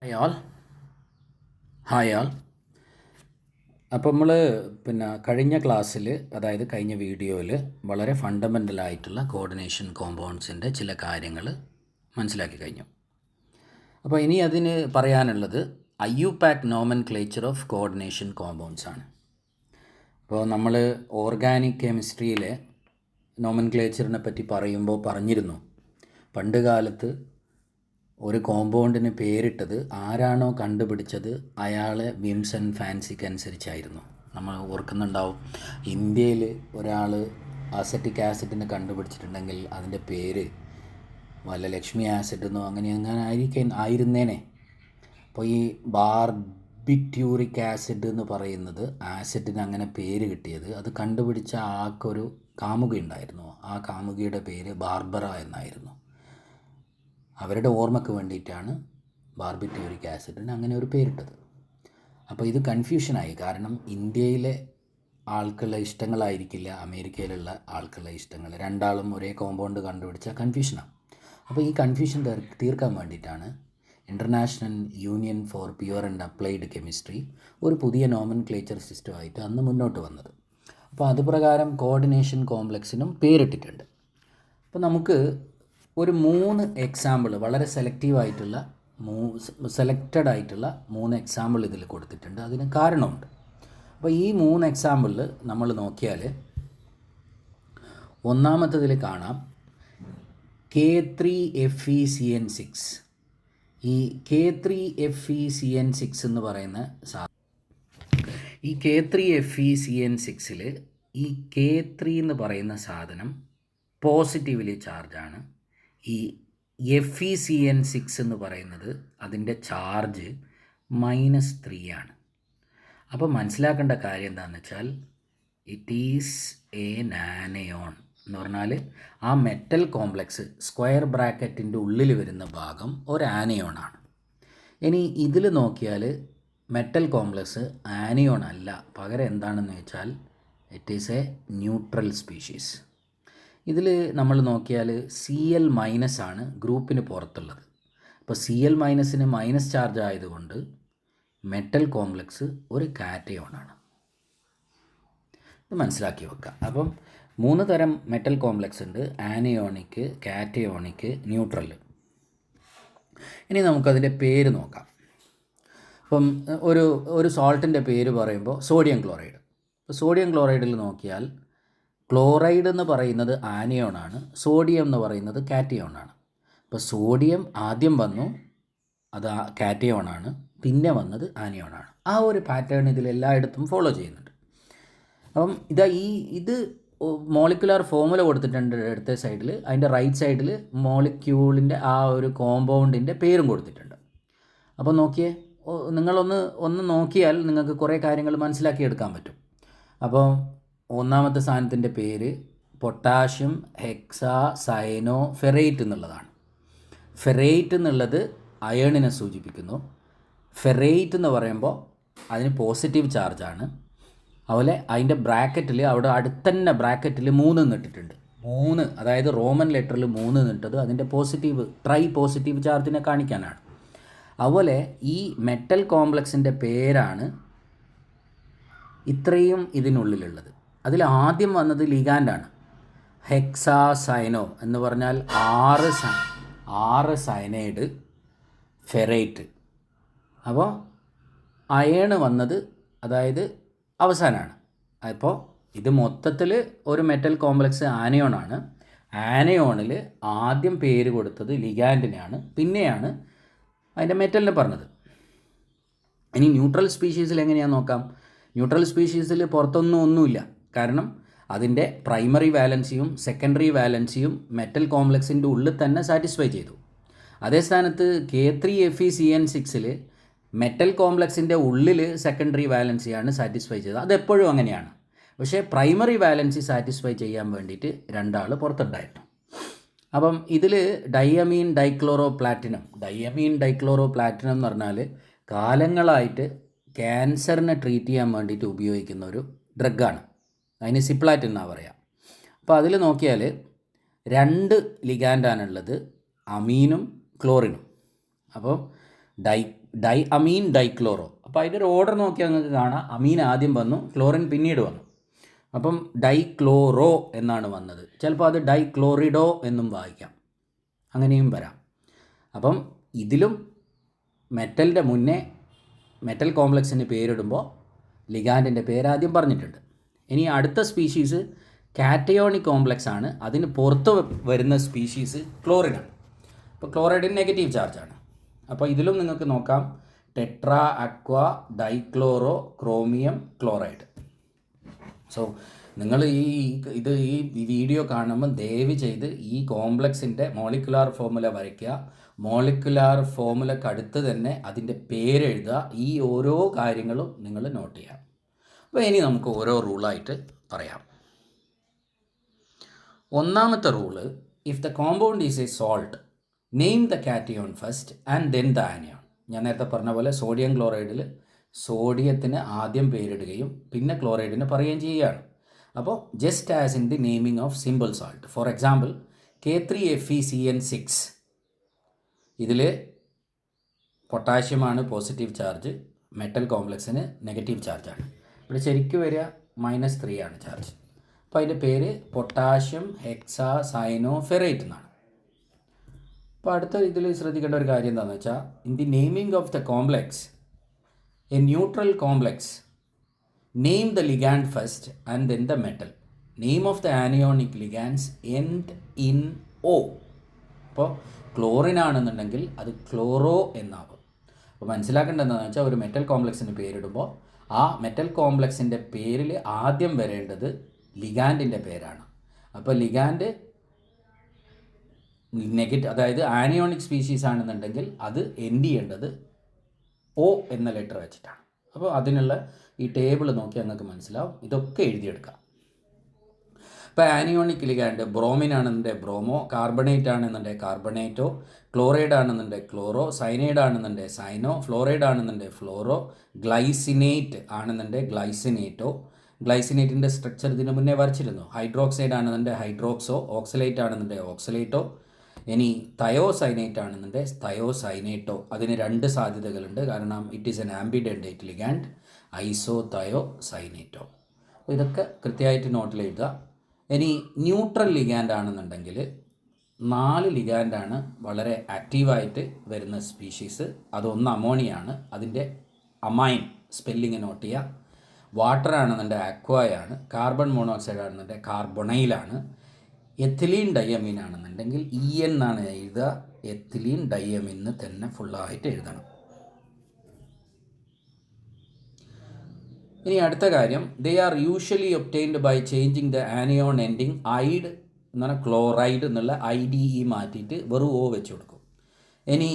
Hi ആൾ hi ആൾ അപ്പോൾ നമ്മൾ കഴിഞ്ഞ ക്ലാസ്സിൽ, അതായത് കഴിഞ്ഞ വീഡിയോയിൽ വളരെ ഫണ്ടമെൻ്റലായിട്ടുള്ള കോർഡിനേഷൻ കോമ്പൗണ്ട്സിൻ്റെ ചില കാര്യങ്ങൾ മനസ്സിലാക്കി കഴിഞ്ഞു. അപ്പോൾ ഇനി അതിന് പറയാനുള്ളത് IUPAC nomenclature of coordination compounds ആണ്. അപ്പോൾ നമ്മൾ ഓർഗാനിക് കെമിസ്ട്രിയിലെ നോമൻക്ലേച്ചറിനെ പറ്റി പറയുമ്പോൾ പറഞ്ഞിരുന്നു, പണ്ട് കാലത്ത് ഒരു കോമ്പൗണ്ടിന് പേരിട്ടത് ആരാണോ കണ്ടുപിടിച്ചത് അയാളെ വിംസ് ആൻഡ് ഫാൻസിക്ക് അനുസരിച്ചായിരുന്നു. നമ്മൾ ഓർക്കുന്നുണ്ടാവും, ഇന്ത്യയിൽ ഒരാൾ അസറ്റിക് ആസിഡിനെ കണ്ടുപിടിച്ചിട്ടുണ്ടെങ്കിൽ അതിൻ്റെ പേര് വല്ല ലക്ഷ്മി ആസിഡെന്നോ അങ്ങനെ ആയിരുന്നേനെ. അപ്പോൾ ഈ ബാർബിറ്റ്യൂറിക് ആസിഡ് എന്ന് പറയുന്നത് ആസിഡിന് അങ്ങനെ പേര് കിട്ടിയത്, അത് കണ്ടുപിടിച്ച ആൾക്കൊരു കാമുകയുണ്ടായിരുന്നു. ആ കാമുകിയുടെ പേര് ബാർബറ എന്നായിരുന്നു. അവരുടെ ഓർമ്മയ്ക്ക് വേണ്ടിയിട്ടാണ് ബാർബിറ്റ്യൂറിക് ആസിഡിന് അങ്ങനെ ഒരു പേരിട്ടത്. അപ്പോൾ ഇത് കൺഫ്യൂഷനായി, കാരണം ഇന്ത്യയിലെ ആൾക്കുള്ള ഇഷ്ടങ്ങളായിരിക്കില്ല അമേരിക്കയിലുള്ള ആൾക്കുള്ള ഇഷ്ടങ്ങൾ. രണ്ടാളും ഒരേ കോമ്പൗണ്ട് കണ്ടുപിടിച്ചാൽ കൺഫ്യൂഷനാണ്. അപ്പോൾ ഈ കൺഫ്യൂഷൻ തീർക്കാൻ വേണ്ടിയിട്ടാണ് international union four pure and applied chemistry ഒരു പുതിയ നോമൻക്ലേച്ചർ സിസ്റ്റമായിട്ട് അന്ന് മുന്നോട്ട് വന്നത്. അപ്പോൾ അതുപ്രകാരം കോർഡിനേഷൻ കോംപ്ലക്സിനും പേരിട്ടിട്ടുണ്ട്. അപ്പോൾ നമുക്ക് ഒരു 3 എക്സാമ്പിൾ, വളരെ സെലക്റ്റഡ് ആയിട്ടുള്ള 3 എക്സാമ്പിൾ ഇതിൽ കൊടുത്തിട്ടുണ്ട്. അതിന് കാരണമുണ്ട്. അപ്പോൾ ഈ 3 എക്സാമ്പിളിൽ നമ്മൾ നോക്കിയാൽ, ഒന്നാമത്തതിൽ കാണാം K3FeCN6. ഈ K3FeCN6 എന്ന് പറയുന്ന ഈ K3FeCN6ൽ ഈ K3 എന്ന് പറയുന്ന സാധനം പോസിറ്റീവ്ലി ചാർജാണ്. ഈ FeCN6 എന്ന് പറയുന്നത് അതിൻ്റെ ചാർജ് -3 ആണ്. അപ്പോൾ മനസ്സിലാക്കേണ്ട കാര്യം എന്താണെന്ന് വെച്ചാൽ, ഇറ്റ് ഈസ് എ നാനയോൺ എന്ന് പറഞ്ഞാൽ ആ മെറ്റൽ കോംപ്ലക്സ് സ്ക്വയർ ബ്രാക്കറ്റിൻ്റെ ഉള്ളിൽ വരുന്ന ഭാഗം ഒരു ആനയോണാണ്. ഇനി ഇതിൽ നോക്കിയാൽ മെറ്റൽ കോംപ്ലക്സ് ആനയോൺ അല്ല, പകരം എന്താണെന്ന് വെച്ചാൽ it is A neutral species. ഇതിൽ നമ്മൾ നോക്കിയാൽ Cl- ആണ് ഗ്രൂപ്പിന് പുറത്തുള്ളത്. അപ്പോൾ Cl- മൈനസ് ചാർജ് ആയതുകൊണ്ട് മെറ്റൽ കോംപ്ലക്സ് ഒരു കാറ്റയോണാണ്. ഇത് മനസ്സിലാക്കി വെക്കാം. അപ്പം 3 തരം മെറ്റൽ കോംപ്ലക്സ് ഉണ്ട്: ആനയോണിക്, കാറ്റയോണിക്, ന്യൂട്രൽ. ഇനി നമുക്കതിൻ്റെ പേര് നോക്കാം. അപ്പം ഒരു സോൾട്ടിൻ്റെ പേര് പറയുമ്പോൾ സോഡിയം ക്ലോറൈഡ്. ഇപ്പോൾ സോഡിയം ക്ലോറൈഡിൽ നോക്കിയാൽ ക്ലോറൈഡ് എന്ന് പറയുന്നത് ആനയോണാണ്, സോഡിയം എന്ന് പറയുന്നത് കാറ്റയോണാണ്. അപ്പോൾ സോഡിയം ആദ്യം വന്നു, അത് കാറ്റയോണാണ്, പിന്നെ വന്നത് ആനയോണാണ്. ആ ഒരു പാറ്റേൺ ഇതിൽ എല്ലായിടത്തും ഫോളോ ചെയ്യുന്നുണ്ട്. അപ്പം ഇത് മോളിക്കുലാർ ഫോർമുല കൊടുത്തിട്ടുണ്ട് അടുത്ത സൈഡിൽ. അതിൻ്റെ റൈറ്റ് സൈഡിൽ മോളിക്യൂളിൻ്റെ ആ ഒരു കോമ്പൗണ്ടിൻ്റെ പേരും കൊടുത്തിട്ടുണ്ട്. അപ്പോൾ നോക്കിയേ, നിങ്ങളൊന്ന് നോക്കിയാൽ നിങ്ങൾക്ക് കുറേ കാര്യങ്ങൾ മനസ്സിലാക്കിയെടുക്കാൻ പറ്റും. അപ്പോൾ ഒന്നാമത്തെ സാധനത്തിൻ്റെ പേര് പൊട്ടാഷ്യം ഹെക്സാ സയനോ ഫെറേറ്റ് എന്നുള്ളതാണ്. ഫെറേറ്റ് എന്നുള്ളത് അയേണിനെ സൂചിപ്പിക്കുന്നു. ഫെറേറ്റ് എന്ന് പറയുമ്പോൾ അതിന് പോസിറ്റീവ് ചാർജാണ്. അതുപോലെ അതിൻ്റെ ബ്രാക്കറ്റിൽ, അവിടെ അടുത്തന്നെ ബ്രാക്കറ്റിൽ 3 നിട്ടിട്ടുണ്ട്. 3, അതായത് റോമൻ ലെറ്ററിൽ 3 നിട്ടത് അതിൻ്റെ ട്രൈ പോസിറ്റീവ് ചാർജിനെ കാണിക്കാനാണ്. അതുപോലെ ഈ മെറ്റൽ കോംപ്ലക്സിൻ്റെ പേരാണ് ഇത്രയും ഇതിനുള്ളിലുള്ളത്. അതിൽ ആദ്യം വന്നത് ലിഗാൻഡാണ്, ഹെക്സാ സയനോ എന്ന് പറഞ്ഞാൽ 6 സയനൈഡ് ഫെറേറ്റ്. അപ്പോൾ അയേൺ വന്നത് അതായത് അവസാനമാണ്. അപ്പോൾ ഇത് മൊത്തത്തിൽ ഒരു മെറ്റൽ കോംപ്ലക്സ് ആനയോണാണ്. ആനയോണിൽ ആദ്യം പേര് കൊടുത്തത് ലിഗാൻഡിനാണ്, പിന്നെയാണ് അതിൻ്റെ മെറ്റലിനെ പറഞ്ഞത്. ഇനി ന്യൂട്രൽ സ്പീഷീസിൽ എങ്ങനെയാണെന്ന് നോക്കാം. ന്യൂട്രൽ സ്പീഷീസിൽ പുറത്തൊന്നുമില്ല, കാരണം അതിൻ്റെ പ്രൈമറി വാലൻസിയും സെക്കൻഡറി വാലൻസിയും മെറ്റൽ കോംപ്ലക്സിൻ്റെ ഉള്ളിൽ തന്നെ സാറ്റിസ്ഫൈ ചെയ്തു. അതേ സ്ഥാനത്ത് K3FeCN6ൽ മെറ്റൽ കോംപ്ലക്സിൻ്റെ ഉള്ളിൽ സെക്കൻഡറി വാലൻസിയാണ് സാറ്റിസ്ഫൈ ചെയ്തത്. അതെപ്പോഴും അങ്ങനെയാണ്. പക്ഷേ പ്രൈമറി വാലൻസി സാറ്റിസ്ഫൈ ചെയ്യാൻ വേണ്ടിയിട്ട് 2 ആൾ പുറത്തുണ്ടായിരുന്നു. അപ്പം ഇതിൽ ഡയമീൻ ഡൈക്ലോറോ പ്ലാറ്റിനം എന്ന് പറഞ്ഞാൽ കാലങ്ങളായിട്ട് ക്യാൻസറിനെ ട്രീറ്റ് ചെയ്യാൻ വേണ്ടിയിട്ട് ഉപയോഗിക്കുന്ന ഒരു ഡ്രഗാണ്. അതിന് സിപ്ലാറ്റ് എന്നാണ് പറയുക. അപ്പോൾ അതിൽ നോക്കിയാൽ 2 ലിഗാൻഡാണുള്ളത്, അമീനും ക്ലോറിനും. അപ്പോൾ ഡൈ അമീൻ ഡൈക്ലോറോ. അപ്പോൾ അതിൻ്റെ ഒരു ഓർഡർ നോക്കിയാൽ നിങ്ങൾക്ക് കാണാം, അമീൻ ആദ്യം വന്നു, ക്ലോറിൻ പിന്നീട് വന്നു. അപ്പം ഡൈക്ലോറോ എന്നാണ് വന്നത്. ചിലപ്പോൾ അത് ഡൈക്ലോറിഡോ എന്നും വായിക്കാം, അങ്ങനെയും വരാം. അപ്പം ഇതിലും മെറ്റലിൻ്റെ മുന്നേ മെറ്റൽ കോംപ്ലക്സിന് പേരിടുമ്പോൾ ലിഗാൻഡിൻ്റെ പേരാദ്യം പറഞ്ഞിട്ടുണ്ട്. ഇനി അടുത്ത സ്പീഷീസ് കാറ്റയോണിക് കോംപ്ലക്സ് ആണ്. അതിന് പുറത്ത് വരുന്ന സ്പീഷീസ് ക്ലോറിനാണ്. അപ്പോൾ ക്ലോറൈഡിന് നെഗറ്റീവ് ചാർജാണ്. അപ്പോൾ ഇതിലും നിങ്ങൾക്ക് നോക്കാം, tetra aqua dichloro chromium chloride. So നിങ്ങൾ ഈ വീഡിയോ കാണുമ്പോൾ ദയവ് ചെയ്ത് ഈ കോംപ്ലക്സിൻ്റെ മോളിക്കുലാർ ഫോർമുല വരയ്ക്കുക. മോളിക്കുലാർ ഫോർമുലക്ക് അടുത്ത് തന്നെ അതിൻ്റെ പേരെഴുതുക. ഈ ഓരോ കാര്യങ്ങളും നിങ്ങൾ നോട്ട് ചെയ്യാം. അപ്പോൾ ഇനി നമുക്ക് ഓരോ റൂളായിട്ട് പറയാം. ഒന്നാമത്തെ rule, if the compound is A salt, name the cation first and then the anion. ഞാൻ നേരത്തെ പറഞ്ഞ പോലെ സോഡിയം ക്ലോറൈഡിൽ സോഡിയത്തിന് ആദ്യം പേരിടുകയും പിന്നെ ക്ലോറൈഡിന് പറയുകയും ചെയ്യുകയാണ്. അപ്പോൾ just as in the naming of simple salt. For example K3FeCN6, ഇതിൽ പൊട്ടാഷ്യമാണ് പോസിറ്റീവ് ചാർജ്, മെറ്റൽ കോംപ്ലക്സിന് നെഗറ്റീവ് ചാർജാണ്. ഇവിടെ ശരിക്കും വരിക -3 ആണ് ചാർജ്. അപ്പോൾ അതിൻ്റെ പേര് പൊട്ടാഷ്യം ഹെക്സാ സൈനോ ഫെറേറ്റ് എന്നാണ്. അപ്പോൾ അടുത്ത ഇതിൽ ശ്രദ്ധിക്കേണ്ട ഒരു കാര്യം എന്താണെന്ന് വെച്ചാൽ, in the naming of the complex, a neutral complex, name the ligand first and then the metal. Name of the anionic ligands end in O. അപ്പോൾ ക്ലോറിൻ ആണെന്നുണ്ടെങ്കിൽ അത് ക്ലോറോ എന്നാകും. അപ്പോൾ മനസ്സിലാക്കേണ്ടത് എന്താണെന്ന് വെച്ചാൽ, ഒരു മെറ്റൽ കോംപ്ലക്സിന് പേരിടുമ്പോൾ ആ മെറ്റൽ കോംപ്ലക്സിൻ്റെ പേരിൽ ആദ്യം വരേണ്ടത് ലിഗാൻഡിൻ്റെ പേരാണ്. അപ്പോൾ ലിഗാൻഡ് നെഗറ്റീവ്, അതായത് ആനിയോണിക് സ്പീഷീസ് ആണെന്നുണ്ടെങ്കിൽ അത് എൻഡ് ചെയ്യേണ്ടത് O എന്ന ലെറ്റർ വെച്ചിട്ടാണ്. അപ്പോൾ അതിനുള്ള ഈ ടേബിൾ നോക്കി നിങ്ങൾക്ക് മനസ്സിലാവും. ഇതൊക്കെ എഴുതിയെടുക്കാം. ഇപ്പോൾ ആനിയോണിക് ലിഗാൻഡ് ബ്രോമിൻ ആണെന്നുണ്ടെങ്കിൽ ബ്രോമോ, കാർബണേറ്റ് ആണെന്നുണ്ടെങ്കിൽ കാർബണേറ്റോ, ക്ലോറൈഡ് ആണെന്നുണ്ടെങ്കിൽ ക്ലോറോ, സൈനൈഡ് ആണെന്നുണ്ടെങ്കിൽ സൈനോ, ഫ്ലോറൈഡ് ആണെന്നുണ്ടെങ്കിൽ ഫ്ലോറോ, ഗ്ലൈസിനേറ്റ് ആണെന്നുണ്ടെങ്കിൽ ഗ്ലൈസിനേറ്റോ. ഗ്ലൈസിനേറ്റിൻ്റെ സ്ട്രക്ചർ ഇതിന് മുന്നേ വരച്ചിരുന്നു. ഹൈഡ്രോക്സൈഡ് ആണെന്നുണ്ടെങ്കിൽ ഹൈഡ്രോക്സോ, ഓക്സലേറ്റ് ആണെന്നുണ്ടെങ്കിൽ ഓക്സലേറ്റോ. ഇനി തയോസൈനേറ്റ് ആണെന്നുണ്ടെങ്കിൽ തയോസൈനേറ്റോ. അതിന് 2 സാധ്യതകളുണ്ട്, കാരണം it is an ambidentate ligand, isothiocyanato. അപ്പോൾ ഇതൊക്കെ കൃത്യമായിട്ട് നോട്ടിൽ എഴുതുക. ഇനി ന്യൂട്രൽ ലിഗാൻഡ് ആണെന്നുണ്ടെങ്കിൽ 4 ലിഗാൻഡാണ് വളരെ ആക്റ്റീവായിട്ട് വരുന്ന സ്പീഷീസ്. അതൊന്ന് അമോണിയാണ്, അതിൻ്റെ അമൈൻ സ്പെല്ലിങ് നോട്ട് ചെയ്യുക. വാട്ടർ ആണെന്നുണ്ടെങ്കിൽ അക്വയാണ്, കാർബൺ മോണോക്സൈഡ് ആണെന്നുണ്ടെങ്കിൽ കാർബണൈലാണ്, എത്തിലീൻ ഡയമീൻ ആണെന്നുണ്ടെങ്കിൽ EN എന്നാണ് എഴുതുക. എത്തിലീൻ ഡയമീൻ തന്നെ ഫുള്ളായിട്ട് എഴുതണം. ഇനി അടുത്ത കാര്യം, they are usually obtained by changing the anion ending ide എന്ന് പറഞ്ഞാൽ ക്ലോറൈഡ് എന്നുള്ള IDE മാറ്റിയിട്ട് വെറും O വെച്ച് കൊടുക്കും. ഇനി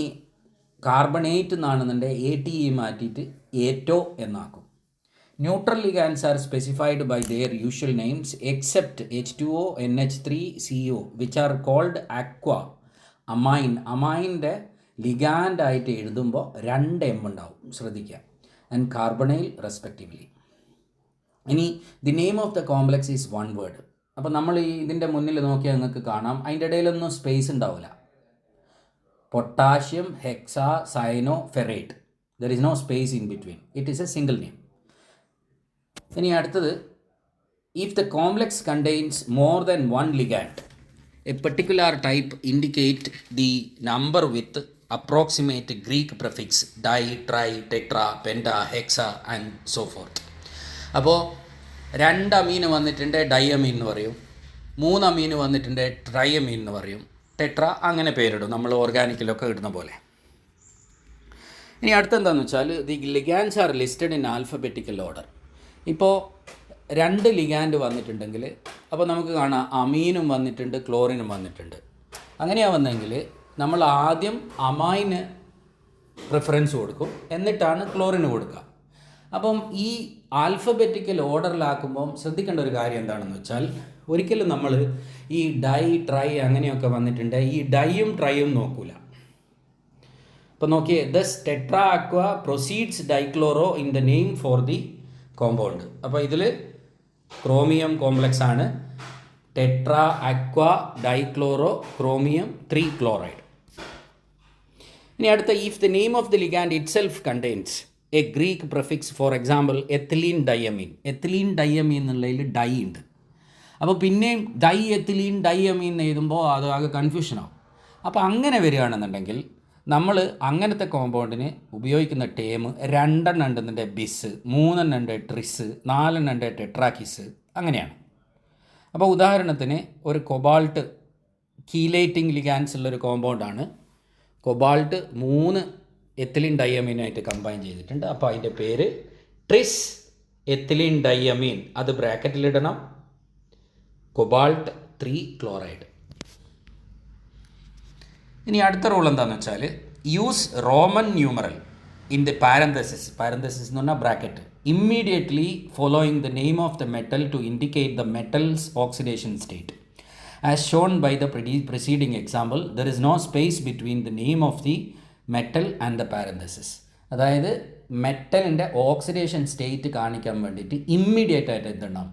കാർബണേറ്റ് എന്നാണെന്നുണ്ടെങ്കിൽ ATE മാറ്റിയിട്ട് ഏറ്റോ എന്നാക്കും. Neutral ligands are specified by their usual names except H2O, NH3CO which are called aqua. അമൈൻ്റെ ലിഗാൻഡായിട്ട് എഴുതുമ്പോൾ 2 M ഉണ്ടാവും, ശ്രദ്ധിക്കുക. And carbonyl respectively. ഇനി the name of the complex is 1 word. അപ്പോൾ നമ്മൾ ഇതിൻ്റെ മുന്നിൽ നോക്കിയാൽ നിങ്ങൾക്ക് കാണാം, അതിൻ്റെ ഇടയിലൊന്നും സ്പേസ് ഉണ്ടാവില്ല. Potassium hexacyanoferrate, there is no space in between, it is a single name. ഇനി അടുത്തത്, if the complex contains more than 1 ligand, a particular type indicate the number with approximate Greek prefix di, tri, tetra, penta, hexa and so forth. അപ്പോൾ 2 അമീന് വന്നിട്ടുണ്ട് dye അമീൻ എന്ന് പറയും, 3 അമീന് വന്നിട്ടുണ്ട് try അമീൻ എന്ന് പറയും, tetra അങ്ങനെ പേരിടും, നമ്മൾ ഓർഗാനിക്കിലൊക്കെ ഇടുന്ന പോലെ. ഇനി അടുത്തെന്താണെന്ന് വെച്ചാൽ, the ligands are listed in alphabetical order. ഇപ്പോൾ 2 ലിഗാൻഡ് വന്നിട്ടുണ്ടെങ്കിൽ അപ്പോൾ നമുക്ക് കാണാം അമീനും വന്നിട്ടുണ്ട് ക്ലോറിനും വന്നിട്ടുണ്ട്. അങ്ങനെയാണ് വന്നെങ്കിൽ നമ്മൾ ആദ്യം അമൈന് പ്രിഫറൻസ് കൊടുക്കും, എന്നിട്ടാണ് ക്ലോറിന് കൊടുക്കുക. അപ്പം ഈ ആൽഫബറ്റിക്കൽ ഓർഡറിലാക്കുമ്പം ശ്രദ്ധിക്കേണ്ട ഒരു കാര്യം എന്താണെന്ന് വെച്ചാൽ, ഒരിക്കലും നമ്മൾ ഈ ഡൈ, ട്രൈ അങ്ങനെയൊക്കെ വന്നിട്ടുണ്ട് ഈ ഡൈയും ട്രൈയും നോക്കൂല. അപ്പോൾ നോക്കിയേ, thus tetra aqua proceeds dichloro in the name for the compound. അപ്പോൾ ഇതിൽ ക്രോമിയം കോംപ്ലക്സ് ആണ്, tetra aqua dichloro chromium 3 chloride. ഇനി അടുത്ത, if the name of the ligand itself contains a Greek prefix, for example ethylene diamine. Ethylene diamine എന്നുള്ളതിൽ di ഉണ്ട്. അപ്പോൾ പിന്നെയും dye ethylene diamine എന്ന് എഴുതുമ്പോൾ അത് ആകെ കൺഫ്യൂഷനാവും. അപ്പോൾ അങ്ങനെ വരികയാണെന്നുണ്ടെങ്കിൽ നമ്മൾ അങ്ങനത്തെ കോമ്പൗണ്ടിന് ഉപയോഗിക്കുന്ന ടേം 2 ഉണ്ടെന്നുണ്ട് ബിസ്, 3 ഉണ്ട് ട്രിസ്, 4 ഉണ്ട് ടെട്രാക്കിസ്, അങ്ങനെയാണ്. അപ്പോൾ ഉദാഹരണത്തിന് ഒരു കൊബാൾട്ട് കീലേറ്റിംഗ് ലിഗാൻസ് ഉള്ളൊരു കോമ്പൗണ്ടാണ്. കൊബാൾട്ട് 3 എത്തിലീൻ ഡയമീനായിട്ട് കമ്പൈൻ ചെയ്തിട്ടുണ്ട്. അപ്പോൾ അതിൻ്റെ പേര് ട്രിസ് എത്തിലീൻ ഡയമീൻ, അത് ബ്രാക്കറ്റിലിടണം. Cobalt 3 chloride. ഇനി അടുത്ത റൂൾ എന്താണെന്ന് വെച്ചാൽ, use Roman numeral in the parenthesis. Parenthesis എന്ന് പറഞ്ഞാൽ bracket. Immediately following the name of the metal to indicate the metals oxidation state. As shown by the preceding example, there is no space between the name of the metal and the parenthesis. അതായത് മെറ്റലിൻ്റെ oxidation state കാണിക്കാൻ വേണ്ടിയിട്ട് immediate ആയിട്ട് എന്തിടണം,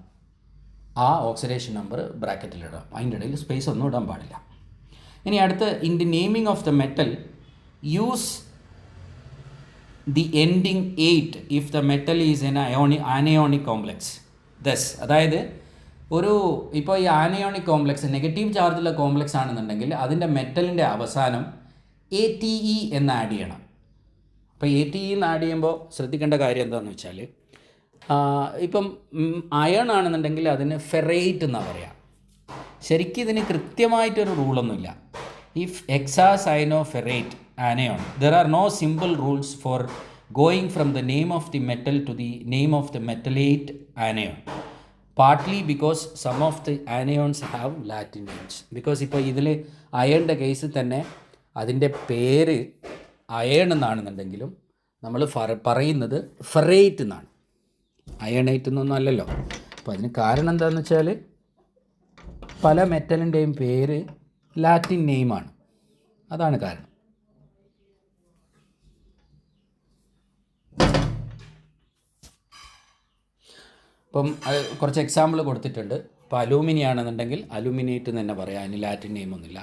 ആ oxidation number ബ്രാക്കറ്റിലിടാം. അതിൻ്റെ ഇടയിൽ space ഒന്നും ഇടാൻ പാടില്ല. ഇനി അടുത്ത്, in the naming of the metal use the ending 8 if the metal is an anionic complex. Thus, അതായത് ഇപ്പോൾ ഈ ആനയോണിക് കോംപ്ലക്സ് നെഗറ്റീവ് ചാർജുള്ള കോംപ്ലക്സ് ആണെന്നുണ്ടെങ്കിൽ അതിൻ്റെ മെറ്റലിൻ്റെ അവസാനം ATE എന്ന് ആഡ് ചെയ്യണം. അപ്പോൾ ATE എന്ന് ആഡ് ചെയ്യുമ്പോൾ ശ്രദ്ധിക്കേണ്ട കാര്യം എന്താണെന്ന് വെച്ചാൽ, ഇപ്പം അയൺ ആണെന്നുണ്ടെങ്കിൽ അതിന് ഫെറൈറ്റ് എന്നാണ് പറയുക. ശരിക്കും ഇതിന് കൃത്യമായിട്ടൊരു റൂളൊന്നുമില്ല. If hexacyanoferrate anion, there are no simple rules for going from the name of the metal to the name of the metallate anion. Partly because some of the anions have Latin names. Because ഇപ്പോൾ ഇതിൽ അയണിൻ്റെ കേസിൽ തന്നെ അതിൻ്റെ പേര് iron എന്നാണെന്നുണ്ടെങ്കിലും നമ്മൾ പറയുന്നത് ferrite എന്നാണ്, അയണൈറ്റ് എന്നൊന്നും അല്ലല്ലോ. അപ്പോൾ അതിന് കാരണം എന്താണെന്ന് വെച്ചാൽ പല മെറ്റലിൻ്റെയും പേര് ലാറ്റിൻ നെയിമാണ്, അതാണ് കാരണം. ഇപ്പം കുറച്ച് എക്സാമ്പിൾ കൊടുത്തിട്ടുണ്ട്. ഇപ്പോൾ അലൂമിനിയം ആണെന്നുണ്ടെങ്കിൽ അലൂമിനേറ്റ് എന്ന് തന്നെ പറയാം, അതിന് Latin നെയിമൊന്നുമില്ല.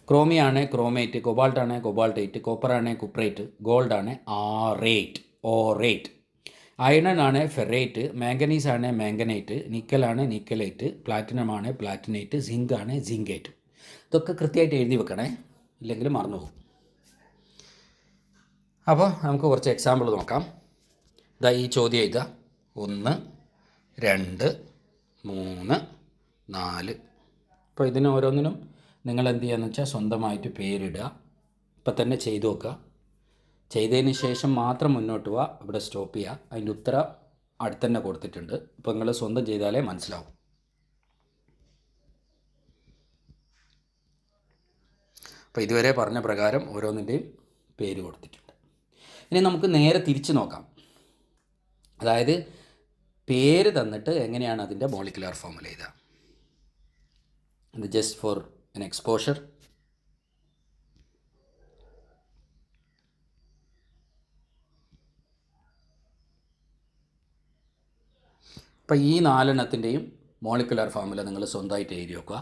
ക്രോമിയാണ് chromate, കൊബാൾട്ടാണ് കൊബാൾട്ടേറ്റ്, കോപ്പറാണ് cuprate, ഗോൾഡാണ് aurate, iron ആണ് ഫെറേറ്റ്, മാംഗനീസ് ആണ് മാംഗനേറ്റ്, നിക്കലാണ് നിക്കലേറ്റ്, പ്ലാറ്റിനമാണ് പ്ലാറ്റിനേറ്റ്, സിങ്ക് ആണ് സിങ്കേറ്റ്. ഇതൊക്കെ കൃത്യമായിട്ട് എഴുതി വെക്കണേ, ഇല്ലെങ്കിൽ മറന്നു പോകും. അപ്പോൾ നമുക്ക് കുറച്ച് എക്സാമ്പിൾ നോക്കാം. ഇതാ ഈ ചോദ്യം എഴുതുക. 1, 2, 3, 4. അപ്പോൾ ഇതിന് ഓരോന്നിനും നിങ്ങൾ എന്ത് ചെയ്യുകയെന്ന് വെച്ചാൽ സ്വന്തമായിട്ട് പേരിടുക. ഇപ്പം തന്നെ ചെയ്തു നോക്കുക. ചെയ്തതിന് ശേഷം മാത്രം മുന്നോട്ട് പോവുക, ഇവിടെ സ്റ്റോപ്പ് ചെയ്യുക. അതിൻ്റെ ഉത്തരം അടുത്ത് തന്നെ കൊടുത്തിട്ടുണ്ട്. ഇപ്പോൾ നിങ്ങൾ സ്വന്തം ചെയ്താലേ മനസ്സിലാവും. അപ്പോൾ ഇതുവരെ പറഞ്ഞ പ്രകാരം ഓരോന്നിൻ്റെയും പേര് കൊടുത്തിട്ടുണ്ട്. ഇനി നമുക്ക് നേരെ തിരിച്ച് നോക്കാം. അതായത് പേര് തന്നിട്ട് എങ്ങനെയാണ് അതിൻ്റെ മോളിക്കുലർ ഫോർമുല എഴുതുക. ഇത് ജസ്റ്റ് ഫോർ an exposure. അപ്പോൾ ഈ 4 മോളിക്കുലർ ഫോർമുല നിങ്ങൾ സ്വന്തമായിട്ട് എഴുതി വെക്കുക.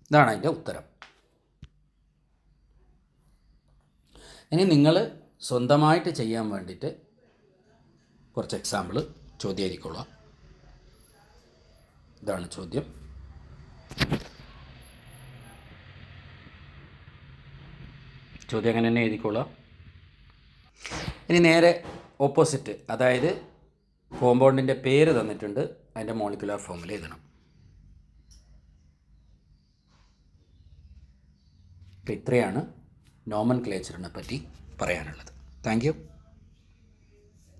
ഇതാണ് അതിൻ്റെ ഉത്തരം. ഇനി നിങ്ങൾ സ്വന്തമായിട്ട് ചെയ്യാൻ വേണ്ടിയിട്ട് കുറച്ച് എക്സാമ്പിൾ ചോദ്യം എഴുതിക്കൊള്ളുക. ഇതാണ് ചോദ്യം. ചോദ്യം അങ്ങനെ തന്നെ എഴുതിക്കൊള്ളുക. ഇനി നേരെ ഓപ്പോസിറ്റ്, അതായത് കോമ്പൗണ്ടിൻ്റെ പേര് തന്നിട്ടുണ്ട്, അതിൻ്റെ മോളിക്കുലർ ഫോർമുല എഴുതണം. അപ്പോൾ ഇത്രയാണ് നോമൻക്ലേച്ചറിനെ പറ്റി പറയാനുള്ളത്. Thank you.